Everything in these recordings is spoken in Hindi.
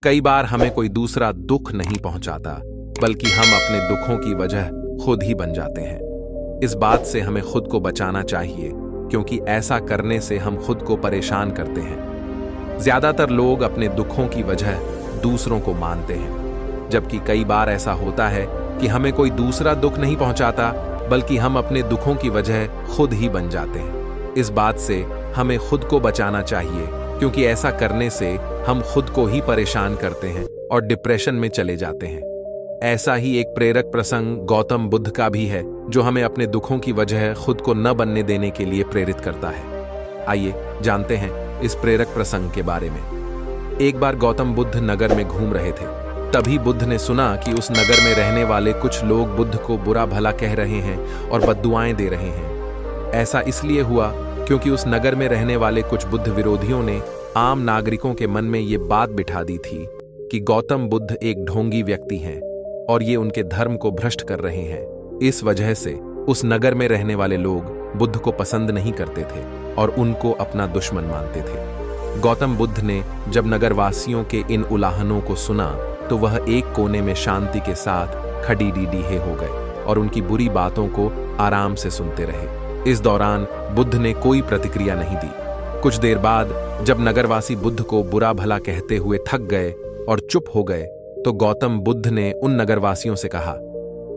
कई बार हमें कोई दूसरा दुख नहीं पहुंचाता, बल्कि हम अपने दुखों की वजह खुद ही बन जाते हैं। इस बात से हमें खुद को बचाना चाहिए, क्योंकि ऐसा करने से हम खुद को परेशान करते हैं। ज्यादातर लोग अपने दुखों की वजह दूसरों को मानते हैं, जबकि कई बार ऐसा होता है कि हमें कोई दूसरा दुख नहीं पहुंचाता, बल्कि हम अपने दुखों की वजह खुद ही बन जाते हैं। इस बात से हमें खुद को बचाना चाहिए, क्योंकि ऐसा करने से हम खुद को ही परेशान करते हैं और डिप्रेशन में चले जाते हैं। ऐसा ही एक प्रेरक प्रसंग गौतम बुद्ध का भी है, जो हमें अपने दुखों की वजह खुद को न बनने देने के लिए प्रेरित करता है। आइए जानते हैं इस प्रेरक प्रसंग के बारे में। एक बार गौतम बुद्ध नगर में घूम रहे थे। तभी बुद्ध ने सुना कि उस नगर में रहने वाले कुछ लोग बुद्ध को बुरा भला कह रहे हैं और बद्दुआएं दे रहे हैं। ऐसा इसलिए हुआ क्योंकि उस नगर में रहने वाले कुछ बुद्ध विरोधियों ने आम नागरिकों के मन में ये बात बिठा दी थी कि गौतम बुद्ध एक ढोंगी व्यक्ति हैं और ये उनके धर्म को भ्रष्ट कर रहे हैं। इस वजह से उस नगर में रहने वाले लोग बुद्ध को पसंद नहीं करते थे और उनको अपना दुश्मन मानते थे। गौतम बुद्ध ने जब नगरवासियों के इन उलाहनों को सुना तो वह एक कोने में शांति के साथ खड़ीडीडीहे हो गए और उनकी बुरी बातों को आराम से सुनते रहे। इस दौरान बुद्ध ने कोई प्रतिक्रिया नहीं दी। कुछ देर बाद जब नगरवासी बुद्ध को बुरा भला कहते हुए थक गए और चुप हो गए, तो गौतम बुद्ध ने उन नगरवासियों से कहा,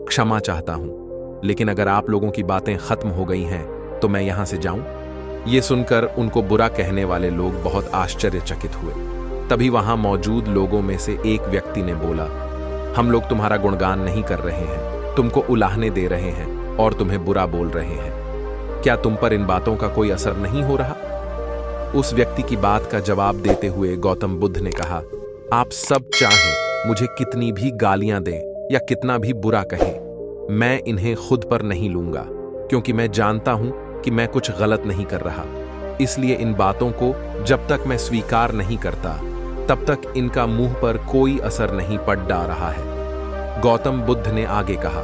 क्षमा चाहता हूं, लेकिन अगर आप लोगों की बातें खत्म हो गई हैं तो मैं यहां से जाऊं? ये सुनकर उनको बुरा कहने वाले लोग बहुत आश्चर्यचकित हुए। तभी वहां मौजूद लोगों में से एक व्यक्ति ने बोला, हम लोग तुम्हारा गुणगान नहीं कर रहे हैं, तुमको उलाहने दे रहे हैं और तुम्हें बुरा बोल रहे हैं। क्या तुम पर इन बातों का कोई असर नहीं हो रहा? उस व्यक्ति की बात का जवाब देते हुए गौतम बुद्ध ने कहा, आप सब चाहें मुझे कितनी भी गालियां दें या कितना भी बुरा कहें, मैं इन्हें खुद पर नहीं लूंगा, क्योंकि मैं जानता हूं कि मैं कुछ गलत नहीं कर रहा। इसलिए इन बातों को जब तक मैं स्वीकार नहीं करता, तब तक इनका मुंह पर कोई असर नहीं पड़ रहा है। गौतम बुद्ध ने आगे कहा,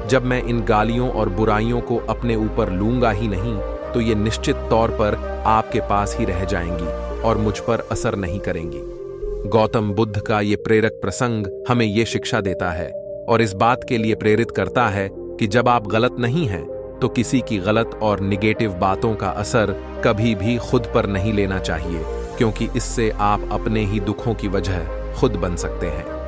जब मैं इन गालियों और बुराइयों को अपने ऊपर लूंगा ही नहीं, तो ये निश्चित तौर पर आपके पास ही रह जाएंगी और मुझ पर असर नहीं करेंगी। गौतम बुद्ध का ये प्रेरक प्रसंग हमें ये शिक्षा देता है और इस बात के लिए प्रेरित करता है कि जब आप गलत नहीं हैं, तो किसी की गलत और निगेटिव बातों का असर कभी भी खुद पर नहीं लेना चाहिए, क्योंकि इससे आप अपने ही दुखों की वजह खुद बन सकते हैं।